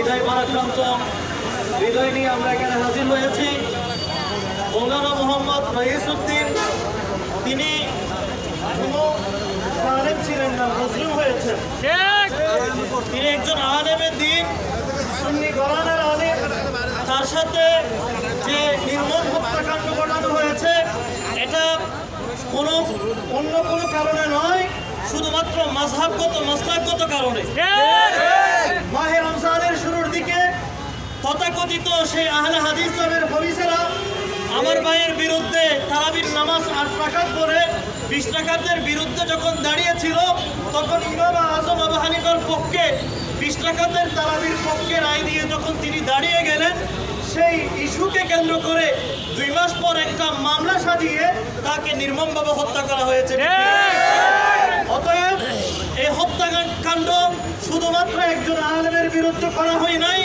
হৃদয় ভারাক্রান্ত হৃদয় নিয়ে আমরা এখানে হাজির হয়েছি। মৌলানা মোহাম্মদ রইসউদ্দিন তিনি কোনো আলেম ছিলেন না, মুসলিম হয়েছেন। তিনি একজন আলেমের দিন, সুন্নি ঘরানার আলেম। তার সাথে যে নির্মম হত্যাকাণ্ড ঘটানো হয়েছে এটা অন্য কোনো কারণে নয়, শুধুমাত্র মাযহাবগত মাসলাকগত কারণে। মাহে রমজানের শুরুর দিকে তথাকথিত সেই আহলে হাদিস নামের হদিসেরা আমার ভাইয়ের বিরুদ্ধে তারাবির নামাজ ৮ রাকাত করে ২০ রাকাতের বিরুদ্ধে যখন দাঁড়িয়েছিল, তখন ইমাম আযম আবু হানিফার পক্ষে ২০ রাকাতের তারাবির পক্ষে রায় দিয়ে যখন তিনি দাঁড়িয়ে গেলেন, সেই ইস্যুকে কেন্দ্র করে ২ মাস পর একটা মামলা সাজিয়ে তাকে নির্মমভাবে হত্যা করা হয়েছে। অতএব এই হত্যাকাণ্ড শুধুমাত্র একজন আলেমের বিরুদ্ধে করা হয় নাই,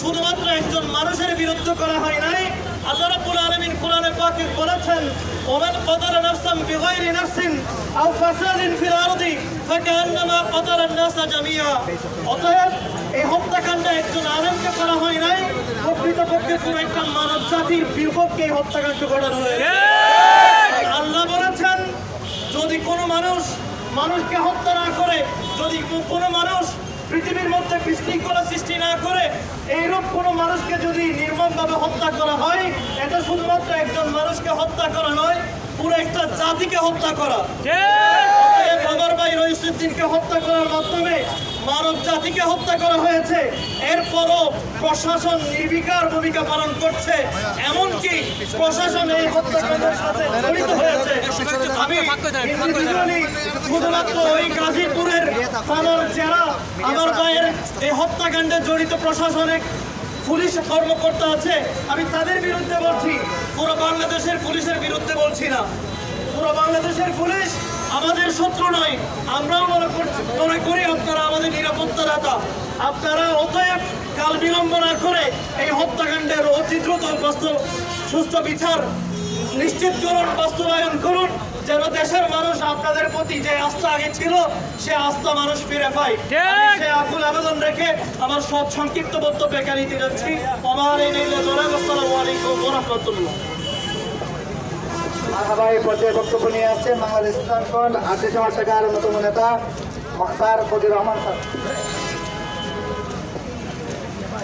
শুধুমাত্র একজন মানুষের বিরুদ্ধে করা হয় নাই। আল্লাহ রাব্বুল আলামিন কোরআনে পাকে বলেছেন, ওমান কতালা নাফসান বিগাইরি নাফসিন আও ফাসাদিন ফিল আরদি ফাকান্নামা কতালা নাসা জামিয়া। অতএব এই হত্যাকাণ্ড একজন আলেমকে করা হয় নাই, প্রকৃতপক্ষে পুরো একটা মানব জাতির বিপক্ষে এই হত্যাকাণ্ড ঘটানো হয়েছে। আল্লাহ বলেছেন, যদি কোনো মানুষকে হত্যা না করে, যদি কোনো মানুষ পৃথিবীর মধ্যে বিশৃঙ্খলা সৃষ্টি না করে, এইরূপ কোনো মানুষকে যদি নির্মমভাবে হত্যা করা হয়, এটা শুধুমাত্র একজন মানুষকে হত্যা করা নয়, পুরো একটা জাতিকে হত্যা করা। আমার ভাই রইসউদ্দিনকে হত্যা করার মাধ্যমে মানব জাতিকে হত্যা করা হয়েছে। এরপরও প্রশাসন নির্বিকার ভূমিকা পালন করছে, এমনকি প্রশাসন এই হত্যাকাণ্ডের সাথে জড়িত হয়েছে। আমি শুধুমাত্র ওই গাজীপুরের থানার যারা আমার ভাইয়ের এই হত্যাকাণ্ডে জড়িত প্রশাসনিক পুলিশ কর্মকর্তা আছে, আমি তাদের বিরুদ্ধে বলছি, পুরো বাংলাদেশের পুলিশের বিরুদ্ধে বলছি না। পুরো বাংলাদেশের পুলিশ আমাদের শত্রু নয়। আমরাও মনে করি আপনারা আমাদের নিরাপত্তাদাতা। আপনারা অতএব কাল বিলম্ব না করে এই হত্যাকাণ্ডের অতি দ্রুত সুষ্ঠু বিচার নিশ্চিত করুন, বাস্তবায়ন করুন, যেন দেশের মানুষ আপনাদের প্রতি যে আস্থা আগে ছিল সে আস্থা মানুষ ফিরে পায়। সে আকুল আবেদন রেখে আমার সব সংক্ষিপ্ত বক্তব্য এখানে দিতে যাচ্ছি। আমার এই আসসালামু আলাইকুম ওয়া রাহমাতুল্লাহ। এই পর্যায়ে বক্তব্য নিয়ে আসছেন বাংলাদেশ ইসলাম ফ্রন্ট আর্থিক সমাজ শাখার অন্যতম নেতা মোখতার ফজলুর রহমান স্যার।